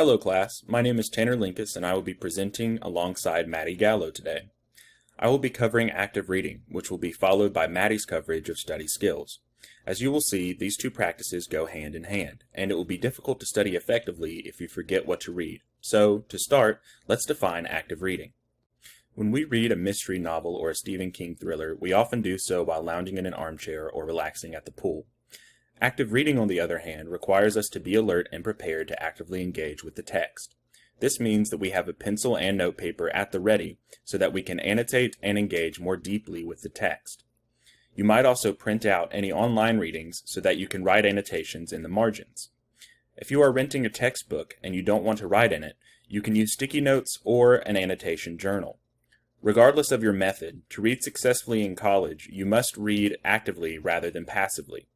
Hello class, my name is Tanner Linkus and I will be presenting alongside Maddie Gallo today. I will be covering active reading, which will be followed by Maddie's coverage of study skills. As you will see, these two practices go hand in hand, and it will be difficult to study effectively if you forget what to read. So, to start, let's define active reading. When we read a mystery novel or a Stephen King thriller, we often do so while lounging in an armchair or relaxing at the pool. Active reading, on the other hand, requires us to be alert and prepared to actively engage with the text. This means that we have a pencil and notepaper at the ready so that we can annotate and engage more deeply with the text. You might also print out any online readings so that you can write annotations in the margins. If you are renting a textbook and you don't want to write in it, you can use sticky notes or an annotation journal. Regardless of your method, to read successfully in college, you must read actively rather than passively.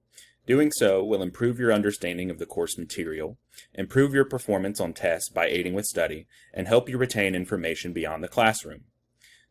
Doing so will improve your understanding of the course material, improve your performance on tests by aiding with study, and help you retain information beyond the classroom.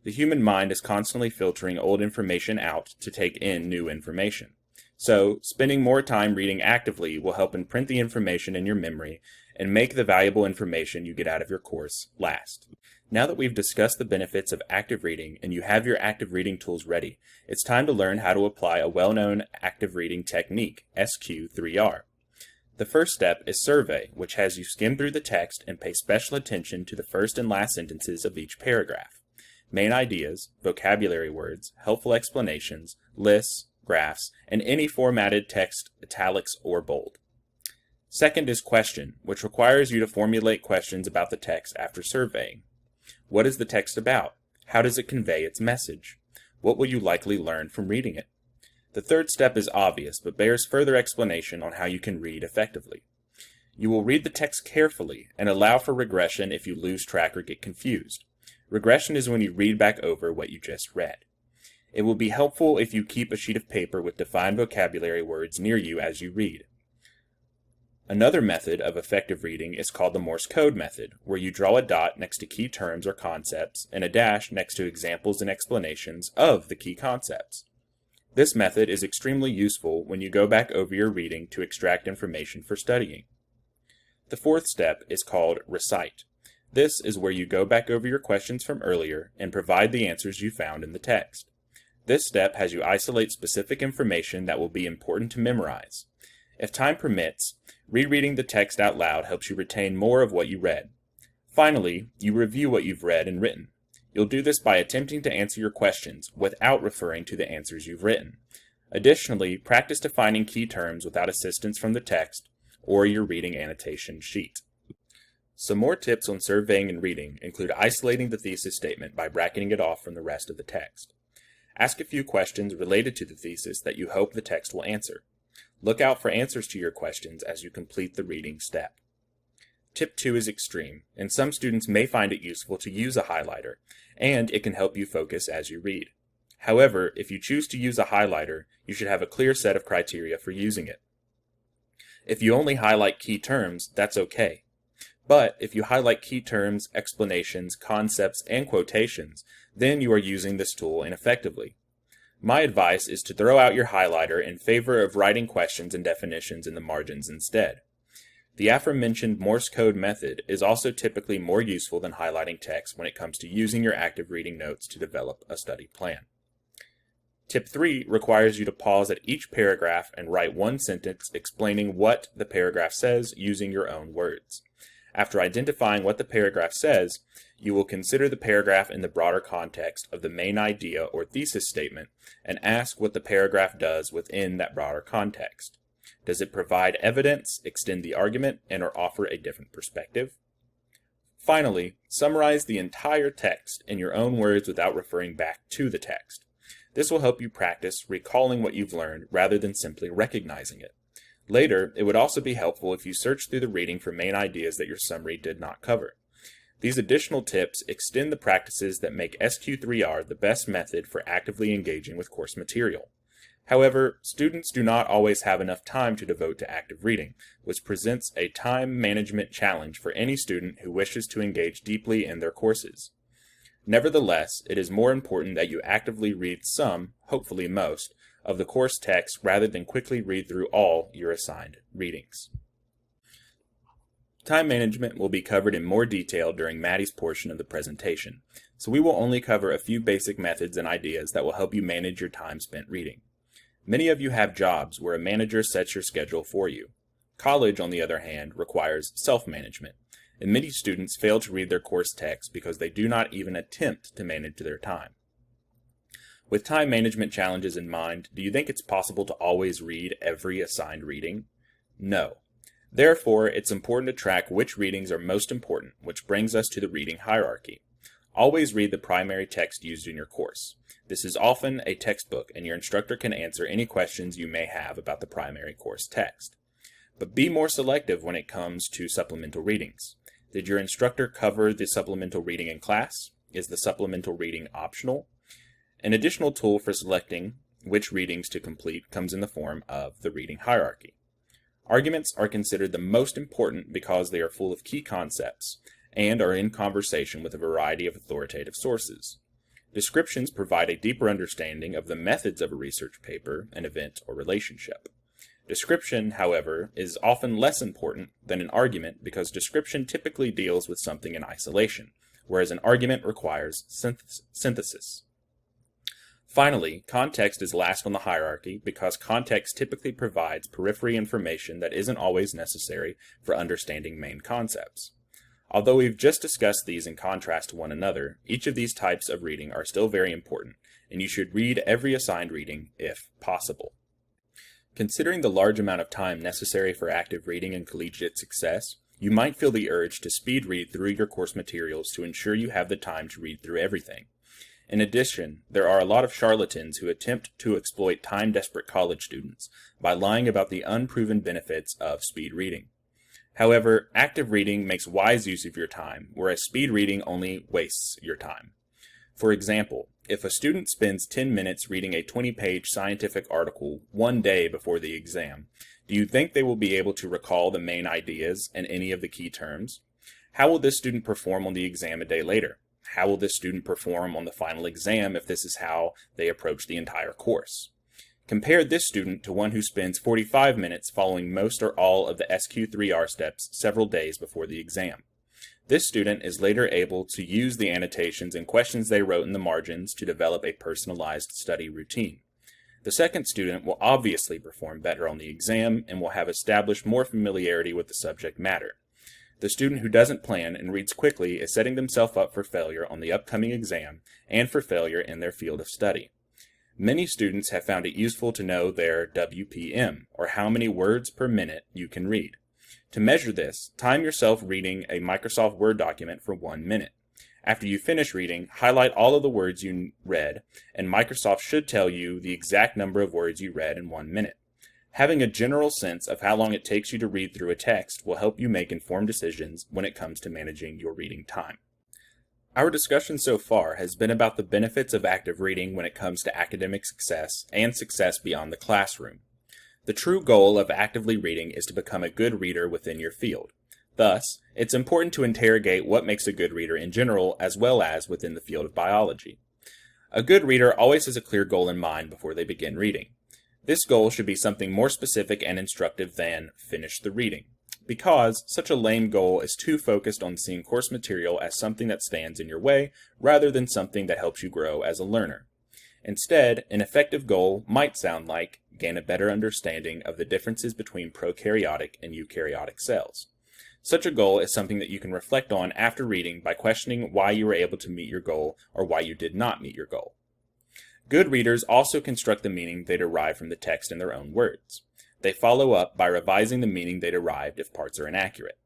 The human mind is constantly filtering old information out to take in new information. So, spending more time reading actively will help imprint the information in your memory and make the valuable information you get out of your course last. Now that we've discussed the benefits of active reading and you have your active reading tools ready, it's time to learn how to apply a well-known active reading technique, SQ3R. The first step is survey, which has you skim through the text and pay special attention to the first and last sentences of each paragraph. Main ideas, vocabulary words, helpful explanations, lists, graphs, and any formatted text, italics, or bold. Second is question, which requires you to formulate questions about the text after surveying. What is the text about? How does it convey its message? What will you likely learn from reading it? The third step is obvious, but bears further explanation on how you can read effectively. You will read the text carefully and allow for regression if you lose track or get confused. Regression is when you read back over what you just read. It will be helpful if you keep a sheet of paper with defined vocabulary words near you as you read. Another method of effective reading is called the Morse code method, where you draw a dot next to key terms or concepts and a dash next to examples and explanations of the key concepts. This method is extremely useful when you go back over your reading to extract information for studying. The fourth step is called recite. This is where you go back over your questions from earlier and provide the answers you found in the text. This step has you isolate specific information that will be important to memorize. If time permits, rereading the text out loud helps you retain more of what you read. Finally, you review what you've read and written. You'll do this by attempting to answer your questions without referring to the answers you've written. Additionally, practice defining key terms without assistance from the text or your reading annotation sheet. Some more tips on surveying and reading include isolating the thesis statement by bracketing it off from the rest of the text. Ask a few questions related to the thesis that you hope the text will answer. Look out for answers to your questions as you complete the reading step. Tip 2 is extreme, and some students may find it useful to use a highlighter, and it can help you focus as you read. However, if you choose to use a highlighter, you should have a clear set of criteria for using it. If you only highlight key terms, that's okay. But if you highlight key terms, explanations, concepts, and quotations, then you are using this tool ineffectively. My advice is to throw out your highlighter in favor of writing questions and definitions in the margins instead. The aforementioned Morse code method is also typically more useful than highlighting text when it comes to using your active reading notes to develop a study plan. Tip 3 requires you to pause at each paragraph and write one sentence explaining what the paragraph says using your own words. After identifying what the paragraph says, you will consider the paragraph in the broader context of the main idea or thesis statement and ask what the paragraph does within that broader context. Does it provide evidence, extend the argument, and/or offer a different perspective? Finally, summarize the entire text in your own words without referring back to the text. This will help you practice recalling what you've learned rather than simply recognizing it. Later, it would also be helpful if you search through the reading for main ideas that your summary did not cover. These additional tips extend the practices that make SQ3R the best method for actively engaging with course material. However, students do not always have enough time to devote to active reading, which presents a time management challenge for any student who wishes to engage deeply in their courses. Nevertheless, it is more important that you actively read some, hopefully most, of the course text rather than quickly read through all your assigned readings. Time management will be covered in more detail during Maddie's portion of the presentation, so we will only cover a few basic methods and ideas that will help you manage your time spent reading. Many of you have jobs where a manager sets your schedule for you. College, on the other hand, requires self-management, and many students fail to read their course text because they do not even attempt to manage their time. With time management challenges in mind, do you think it's possible to always read every assigned reading? No. Therefore, it's important to track which readings are most important, which brings us to the reading hierarchy. Always read the primary text used in your course. This is often a textbook, and your instructor can answer any questions you may have about the primary course text. But be more selective when it comes to supplemental readings. Did your instructor cover the supplemental reading in class? Is the supplemental reading optional? An additional tool for selecting which readings to complete comes in the form of the reading hierarchy. Arguments are considered the most important because they are full of key concepts and are in conversation with a variety of authoritative sources. Descriptions provide a deeper understanding of the methods of a research paper, an event, or relationship. Description, however, is often less important than an argument because description typically deals with something in isolation, whereas an argument requires synthesis. Finally, context is last on the hierarchy because context typically provides periphery information that isn't always necessary for understanding main concepts. Although we've just discussed these in contrast to one another, each of these types of reading are still very important, and you should read every assigned reading if possible. Considering the large amount of time necessary for active reading and collegiate success, you might feel the urge to speed read through your course materials to ensure you have the time to read through everything. In addition, there are a lot of charlatans who attempt to exploit time-desperate college students by lying about the unproven benefits of speed reading. However, active reading makes wise use of your time, whereas speed reading only wastes your time. For example, if a student spends 10 minutes reading a 20-page scientific article one day before the exam, do you think they will be able to recall the main ideas and any of the key terms? How will this student perform on the exam a day later? How will this student perform on the final exam if this is how they approach the entire course? Compare this student to one who spends 45 minutes following most or all of the SQ3R steps several days before the exam. This student is later able to use the annotations and questions they wrote in the margins to develop a personalized study routine. The second student will obviously perform better on the exam and will have established more familiarity with the subject matter. The student who doesn't plan and reads quickly is setting themselves up for failure on the upcoming exam and for failure in their field of study. Many students have found it useful to know their WPM, or how many words per minute you can read. To measure this, time yourself reading a Microsoft Word document for 1 minute. After you finish reading, highlight all of the words you read, and Microsoft should tell you the exact number of words you read in 1 minute. Having a general sense of how long it takes you to read through a text will help you make informed decisions when it comes to managing your reading time. Our discussion so far has been about the benefits of active reading when it comes to academic success and success beyond the classroom. The true goal of actively reading is to become a good reader within your field. Thus, it's important to interrogate what makes a good reader in general as well as within the field of biology. A good reader always has a clear goal in mind before they begin reading. This goal should be something more specific and instructive than finish the reading, because such a lame goal is too focused on seeing course material as something that stands in your way rather than something that helps you grow as a learner. Instead, an effective goal might sound like gain a better understanding of the differences between prokaryotic and eukaryotic cells. Such a goal is something that you can reflect on after reading by questioning why you were able to meet your goal or why you did not meet your goal. Good readers also construct the meaning they derive from the text in their own words. They follow up by revising the meaning they derived if parts are inaccurate.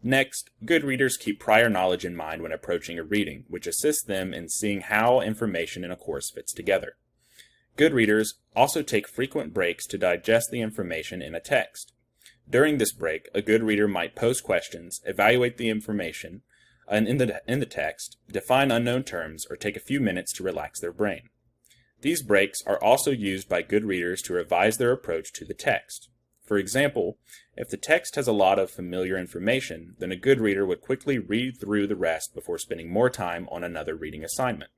Next, good readers keep prior knowledge in mind when approaching a reading, which assists them in seeing how information in a course fits together. Good readers also take frequent breaks to digest the information in a text. During this break, a good reader might pose questions, evaluate the information in the text, define unknown terms, or take a few minutes to relax their brain. These breaks are also used by good readers to revise their approach to the text. For example, if the text has a lot of familiar information, then a good reader would quickly read through the rest before spending more time on another reading assignment.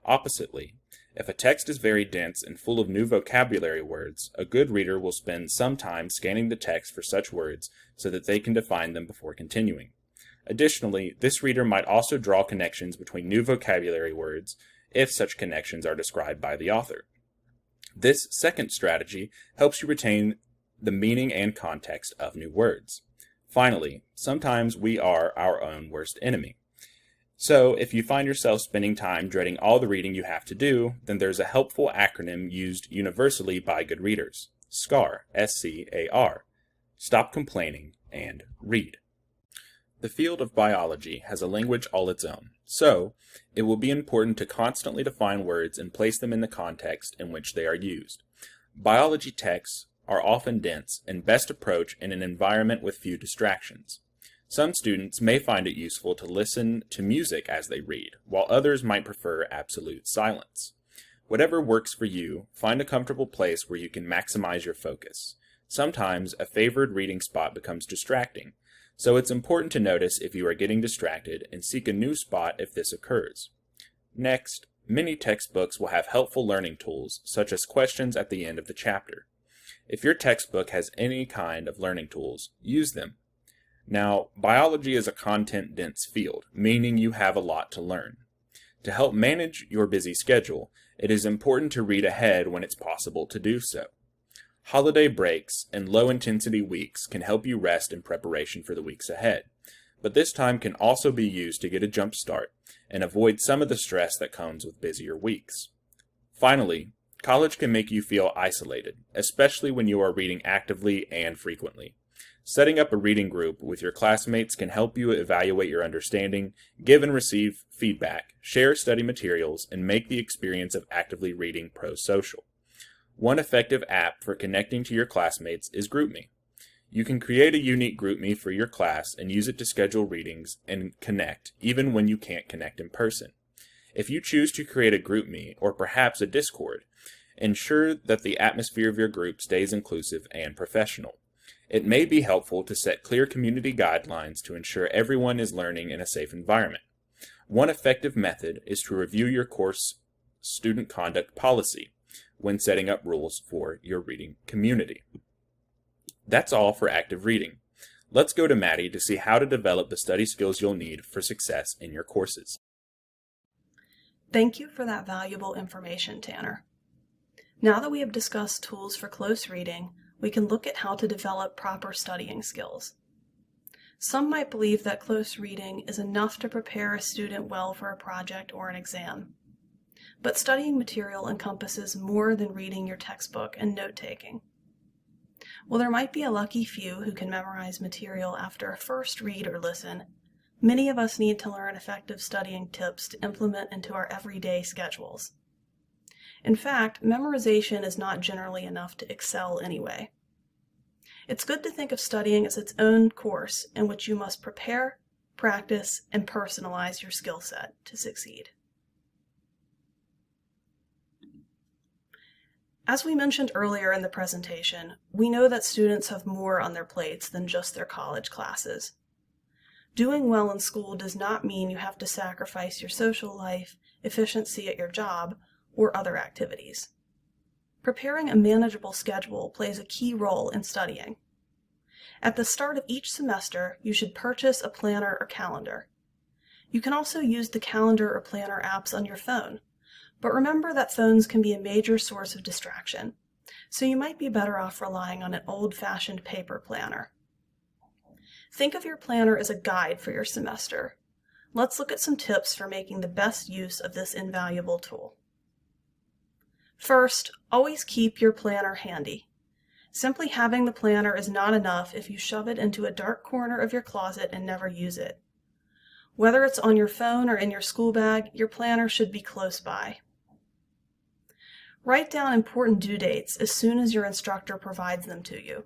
Oppositely, If a text is very dense and full of new vocabulary words, a good reader will spend some time scanning the text for such words so that they can define them before continuing. Additionally, this reader might also draw connections between new vocabulary words if such connections are described by the author. This second strategy helps you retain the meaning and context of new words. Finally, sometimes we are our own worst enemy. So, if you find yourself spending time dreading all the reading you have to do, then there's a helpful acronym used universally by good readers. SCAR, S-C-A-R. Stop complaining and read. The field of biology has a language all its own, so it will be important to constantly define words and place them in the context in which they are used. Biology texts are often dense and best approached in an environment with few distractions. Some students may find it useful to listen to music as they read, while others might prefer absolute silence. Whatever works for you, find a comfortable place where you can maximize your focus. Sometimes a favored reading spot becomes distracting, so it's important to notice if you are getting distracted and seek a new spot if this occurs. Next, many textbooks will have helpful learning tools, such as questions at the end of the chapter. If your textbook has any kind of learning tools, use them. Now, biology is a content-dense field, meaning you have a lot to learn. To help manage your busy schedule, it is important to read ahead when it's possible to do so. Holiday breaks and low-intensity weeks can help you rest in preparation for the weeks ahead, but this time can also be used to get a jump start and avoid some of the stress that comes with busier weeks. Finally, college can make you feel isolated, especially when you are reading actively and frequently. Setting up a reading group with your classmates can help you evaluate your understanding, give and receive feedback, share study materials, and make the experience of actively reading pro-social. One effective app for connecting to your classmates is GroupMe. You can create a unique GroupMe for your class and use it to schedule readings and connect, even when you can't connect in person. If you choose to create a GroupMe, or perhaps a Discord, ensure that the atmosphere of your group stays inclusive and professional. It may be helpful to set clear community guidelines to ensure everyone is learning in a safe environment. One effective method is to review your course student conduct policy when setting up rules for your reading community. That's all for active reading. Let's go to Maddie to see how to develop the study skills you'll need for success in your courses. Thank you for that valuable information, Tanner. Now that we have discussed tools for close reading, we can look at how to develop proper studying skills. Some might believe that close reading is enough to prepare a student well for a project or an exam. But studying material encompasses more than reading your textbook and note-taking. While there might be a lucky few who can memorize material after a first read or listen, many of us need to learn effective studying tips to implement into our everyday schedules. In fact, memorization is not generally enough to excel anyway. It's good to think of studying as its own course in which you must prepare, practice, and personalize your skill set to succeed. As we mentioned earlier in the presentation, we know that students have more on their plates than just their college classes. Doing well in school does not mean you have to sacrifice your social life, efficiency at your job, or other activities. Preparing a manageable schedule plays a key role in studying. At the start of each semester, you should purchase a planner or calendar. You can also use the calendar or planner apps on your phone, but remember that phones can be a major source of distraction, so you might be better off relying on an old-fashioned paper planner. Think of your planner as a guide for your semester. Let's look at some tips for making the best use of this invaluable tool. First, always keep your planner handy. Simply having the planner is not enough if you shove it into a dark corner of your closet and never use it. Whether it's on your phone or in your school bag, your planner should be close by. Write down important due dates as soon as your instructor provides them to you.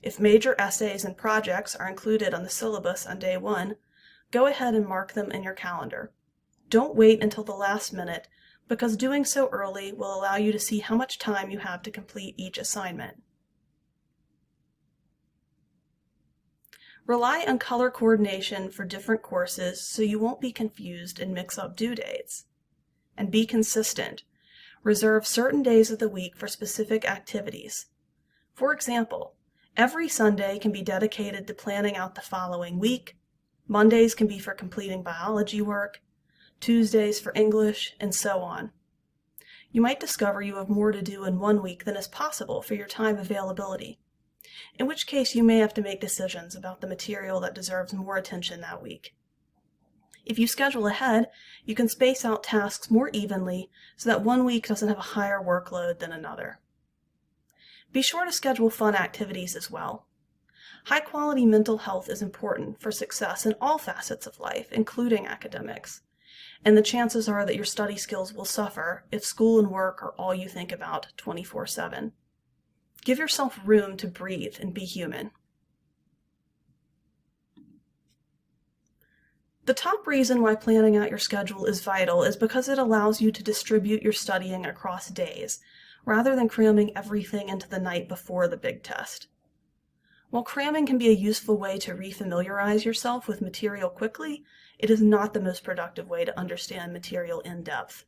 If major essays and projects are included on the syllabus on day 1, go ahead and mark them in your calendar. Don't wait until the last minute, because doing so early will allow you to see how much time you have to complete each assignment. Rely on color coordination for different courses so you won't be confused and mix up due dates. And be consistent. Reserve certain days of the week for specific activities. For example, every Sunday can be dedicated to planning out the following week. Mondays can be for completing biology work, Tuesdays for English, and so on. You might discover you have more to do in one week than is possible for your time availability, in which case you may have to make decisions about the material that deserves more attention that week. If you schedule ahead, you can space out tasks more evenly so that one week doesn't have a higher workload than another. Be sure to schedule fun activities as well. High-quality mental health is important for success in all facets of life, including academics, and the chances are that your study skills will suffer if school and work are all you think about 24/7. Give yourself room to breathe and be human. The top reason why planning out your schedule is vital is because it allows you to distribute your studying across days, rather than cramming everything into the night before the big test. While cramming can be a useful way to refamiliarize yourself with material quickly, it is not the most productive way to understand material in depth.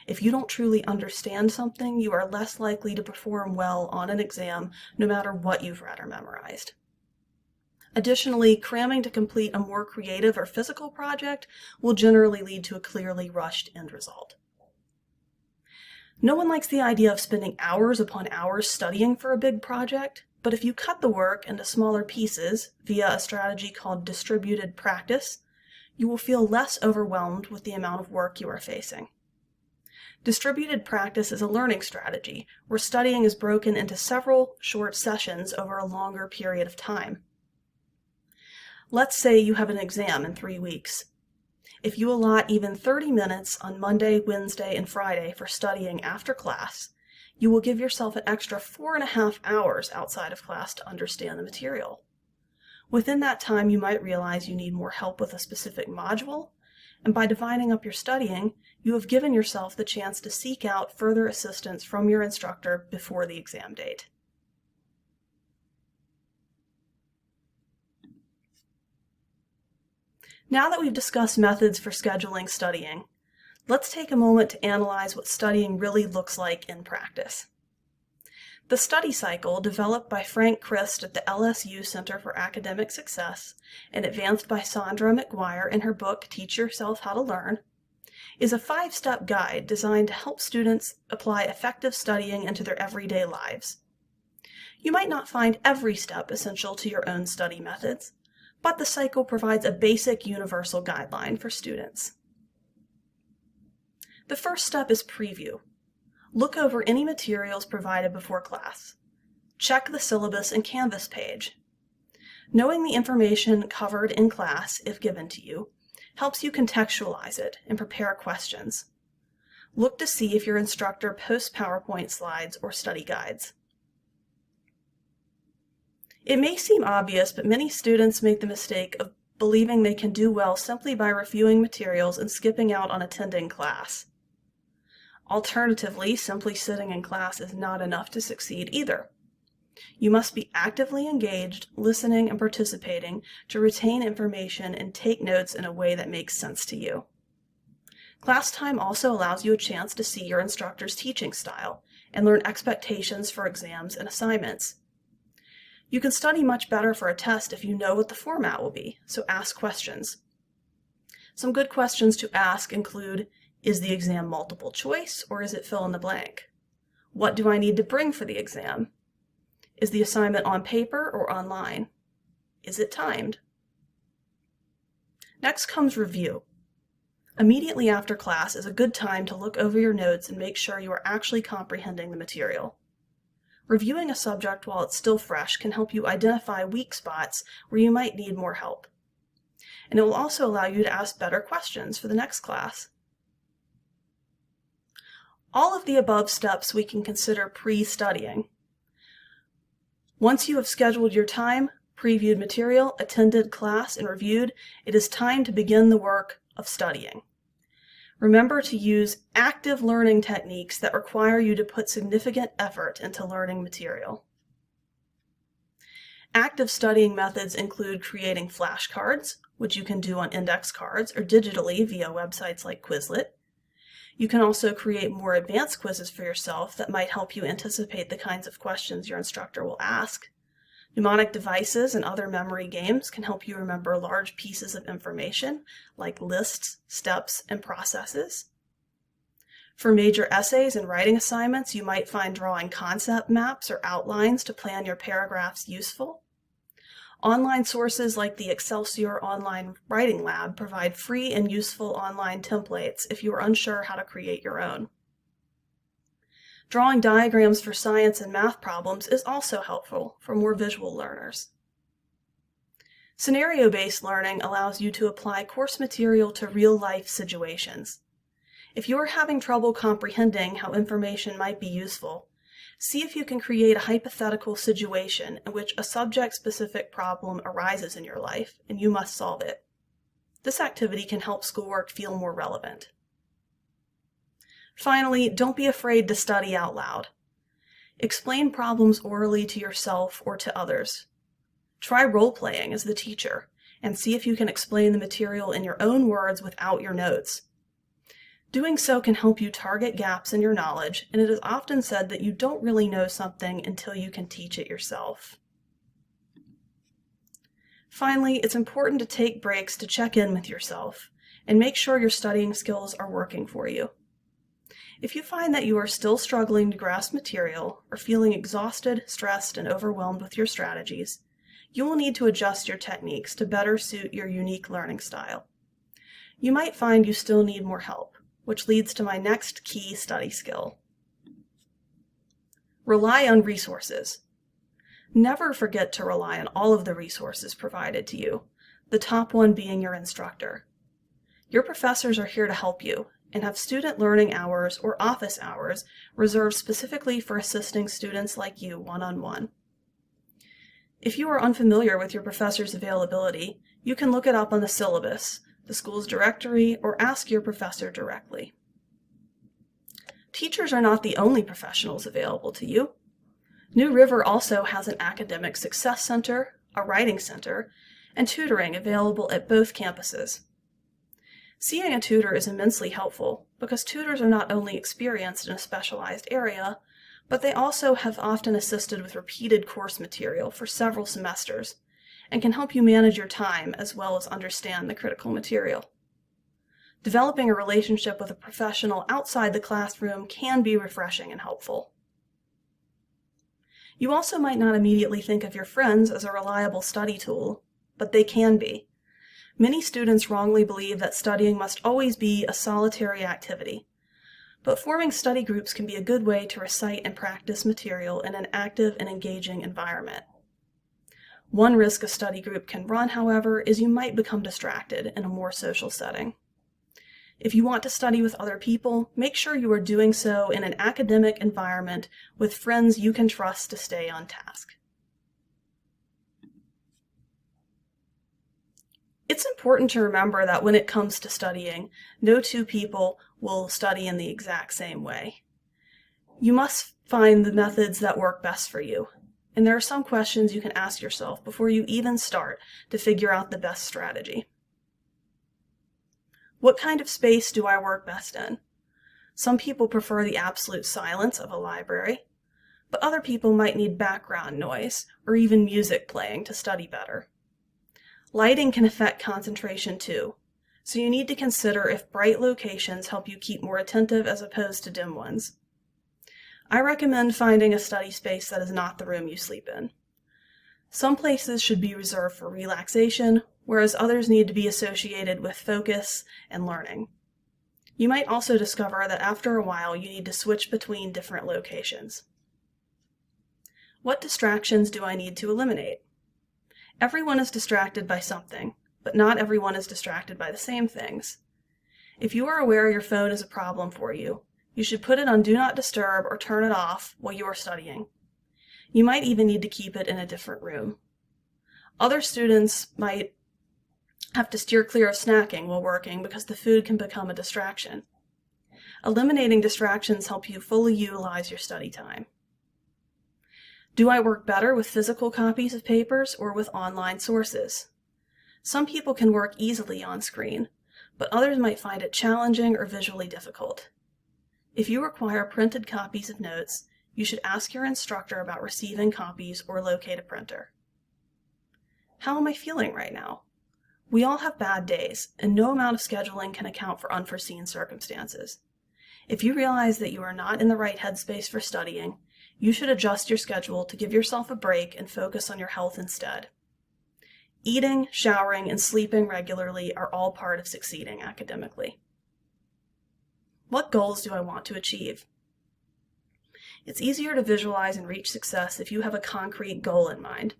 If you don't truly understand something, you are less likely to perform well on an exam, no matter what you've read or memorized. Additionally, cramming to complete a more creative or physical project will generally lead to a clearly rushed end result. No one likes the idea of spending hours upon hours studying for a big project, but if you cut the work into smaller pieces via a strategy called distributed practice, you will feel less overwhelmed with the amount of work you are facing. Distributed practice is a learning strategy where studying is broken into several short sessions over a longer period of time. Let's say you have an exam in 3 weeks. If you allot even 30 minutes on Monday, Wednesday, and Friday for studying after class, you will give yourself an extra 4.5 hours outside of class to understand the material. Within that time, you might realize you need more help with a specific module, and by dividing up your studying, you have given yourself the chance to seek out further assistance from your instructor before the exam date. Now that we've discussed methods for scheduling studying, let's take a moment to analyze what studying really looks like in practice. The study cycle, developed by Frank Christ at the LSU Center for Academic Success and advanced by Sandra McGuire in her book Teach Yourself How to Learn, is a 5-step guide designed to help students apply effective studying into their everyday lives. You might not find every step essential to your own study methods, but the cycle provides a basic universal guideline for students. The first step is preview. Look over any materials provided before class. Check the syllabus and Canvas page. Knowing the information covered in class, if given to you, helps you contextualize it and prepare questions. Look to see if your instructor posts PowerPoint slides or study guides. It may seem obvious, but many students make the mistake of believing they can do well simply by reviewing materials and skipping out on attending class. Alternatively, simply sitting in class is not enough to succeed either. You must be actively engaged, listening and participating to retain information and take notes in a way that makes sense to you. Class time also allows you a chance to see your instructor's teaching style and learn expectations for exams and assignments. You can study much better for a test if you know what the format will be, so ask questions. Some good questions to ask include, is the exam multiple choice or is it fill in the blank? What do I need to bring for the exam? Is the assignment on paper or online? Is it timed? Next comes review. Immediately after class is a good time to look over your notes and make sure you are actually comprehending the material. Reviewing a subject while it's still fresh can help you identify weak spots where you might need more help. And it will also allow you to ask better questions for the next class. All of the above steps we can consider pre-studying. Once you have scheduled your time, previewed material, attended class, and reviewed, it is time to begin the work of studying. Remember to use active learning techniques that require you to put significant effort into learning material. Active studying methods include creating flashcards, which you can do on index cards or digitally via websites like Quizlet, You can also create more advanced quizzes for yourself that might help you anticipate the kinds of questions your instructor will ask. Mnemonic devices and other memory games can help you remember large pieces of information like lists, steps, and processes. For major essays and writing assignments, you might find drawing concept maps or outlines to plan your paragraphs useful. Online sources like the Excelsior Online Writing Lab provide free and useful online templates if you are unsure how to create your own. Drawing diagrams for science and math problems is also helpful for more visual learners. Scenario-based learning allows you to apply course material to real-life situations. If you are having trouble comprehending how information might be useful, see if you can create a hypothetical situation in which a subject-specific problem arises in your life and you must solve it. This activity can help schoolwork feel more relevant. Finally, don't be afraid to study out loud. Explain problems orally to yourself or to others. Try role-playing as the teacher and see if you can explain the material in your own words without your notes. Doing so can help you target gaps in your knowledge, and it is often said that you don't really know something until you can teach it yourself. Finally, it's important to take breaks to check in with yourself and make sure your studying skills are working for you. If you find that you are still struggling to grasp material or feeling exhausted, stressed, and overwhelmed with your strategies, you will need to adjust your techniques to better suit your unique learning style. You might find you still need more help, which leads to my next key study skill. Rely on resources. Never forget to rely on all of the resources provided to you, the top one being your instructor. Your professors are here to help you and have student learning hours or office hours reserved specifically for assisting students like you one-on-one. If you are unfamiliar with your professor's availability, you can look it up on the syllabus, the school's directory, or ask your professor directly. Teachers are not the only professionals available to you. New River also has an academic success center, a writing center, and tutoring available at both campuses. Seeing a tutor is immensely helpful because tutors are not only experienced in a specialized area, but they also have often assisted with repeated course material for several semesters and can help you manage your time as well as understand the critical material. Developing a relationship with a professional outside the classroom can be refreshing and helpful. You also might not immediately think of your friends as a reliable study tool, but they can be. Many students wrongly believe that studying must always be a solitary activity, but forming study groups can be a good way to recite and practice material in an active and engaging environment. One risk a study group can run, however, is you might become distracted in a more social setting. If you want to study with other people, make sure you are doing so in an academic environment with friends you can trust to stay on task. It's important to remember that when it comes to studying, no two people will study in the exact same way. You must find the methods that work best for you, and there are some questions you can ask yourself before you even start to figure out the best strategy. What kind of space do I work best in? Some people prefer the absolute silence of a library, but other people might need background noise or even music playing to study better. Lighting can affect concentration too, so you need to consider if bright locations help you keep more attentive as opposed to dim ones. I recommend finding a study space that is not the room you sleep in. Some places should be reserved for relaxation, whereas others need to be associated with focus and learning. You might also discover that after a while you need to switch between different locations. What distractions do I need to eliminate? Everyone is distracted by something, but not everyone is distracted by the same things. If you are aware your phone is a problem for you, you should put it on Do Not Disturb or turn it off while you are studying. You might even need to keep it in a different room. Other students might have to steer clear of snacking while working because the food can become a distraction. Eliminating distractions help you fully utilize your study time. Do I work better with physical copies of papers or with online sources? Some people can work easily on screen, but others might find it challenging or visually difficult. If you require printed copies of notes, you should ask your instructor about receiving copies or locate a printer. How am I feeling right now? We all have bad days, and no amount of scheduling can account for unforeseen circumstances. If you realize that you are not in the right headspace for studying, you should adjust your schedule to give yourself a break and focus on your health instead. Eating, showering, and sleeping regularly are all part of succeeding academically. What goals do I want to achieve? It's easier to visualize and reach success if you have a concrete goal in mind.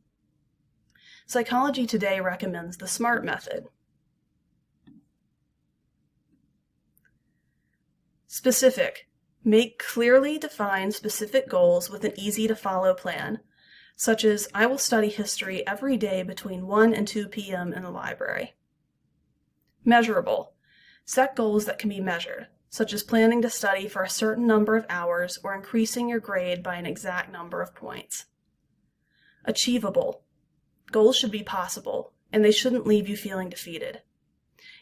Psychology Today recommends the SMART method. Specific. Make clearly defined specific goals with an easy-to-follow plan, such as I will study history every day between 1 and 2 p.m. in the library. Measurable. Set goals that can be measured, such as planning to study for a certain number of hours or increasing your grade by an exact number of points. Achievable. Goals should be possible, and they shouldn't leave you feeling defeated.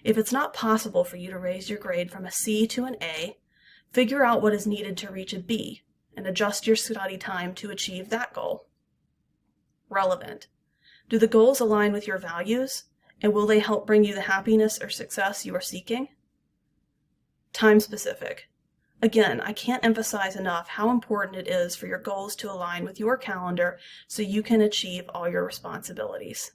If it's not possible for you to raise your grade from a C to an A, figure out what is needed to reach a B and adjust your study time to achieve that goal. Relevant. Do the goals align with your values, and will they help bring you the happiness or success you are seeking? Time specific. Again, I can't emphasize enough how important it is for your goals to align with your calendar so you can achieve all your responsibilities.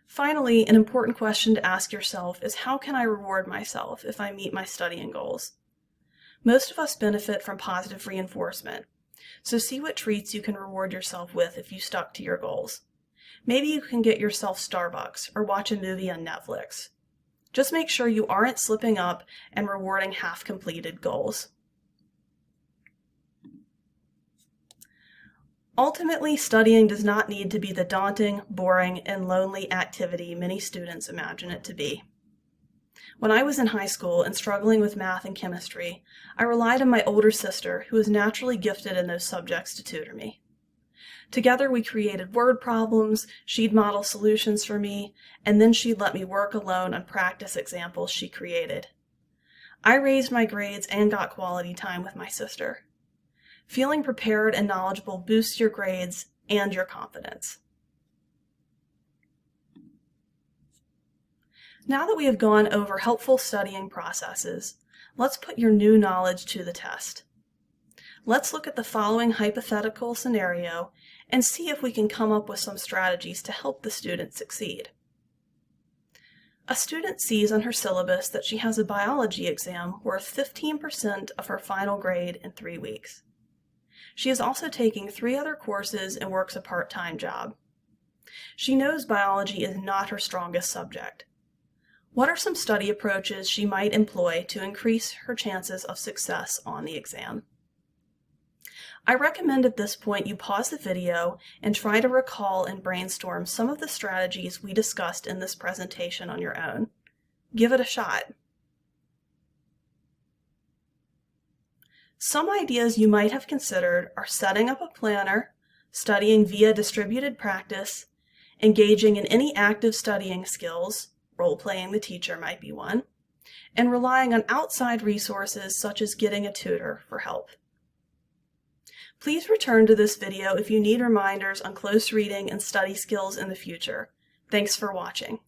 Finally, an important question to ask yourself is how can I reward myself if I meet my studying goals? Most of us benefit from positive reinforcement, so see what treats you can reward yourself with if you stuck to your goals. Maybe you can get yourself Starbucks or watch a movie on Netflix. Just make sure you aren't slipping up and rewarding half-completed goals. Ultimately, studying does not need to be the daunting, boring, and lonely activity many students imagine it to be. When I was in high school and struggling with math and chemistry, I relied on my older sister, who was naturally gifted in those subjects, to tutor me. Together we created word problems, she'd model solutions for me, and then she'd let me work alone on practice examples she created. I raised my grades and got quality time with my sister. Feeling prepared and knowledgeable boosts your grades and your confidence. Now that we have gone over helpful studying processes, let's put your new knowledge to the test. Let's look at the following hypothetical scenario and see if we can come up with some strategies to help the student succeed. A student sees on her syllabus that she has a biology exam worth 15% of her final grade in 3 weeks. She is also taking 3 other courses and works a part-time job. She knows biology is not her strongest subject. What are some study approaches she might employ to increase her chances of success on the exam? I recommend at this point you pause the video and try to recall and brainstorm some of the strategies we discussed in this presentation on your own. Give it a shot. Some ideas you might have considered are setting up a planner, studying via distributed practice, engaging in any active studying skills, role-playing the teacher might be one, and relying on outside resources such as getting a tutor for help. Please return to this video if you need reminders on close reading and study skills in the future. Thanks for watching.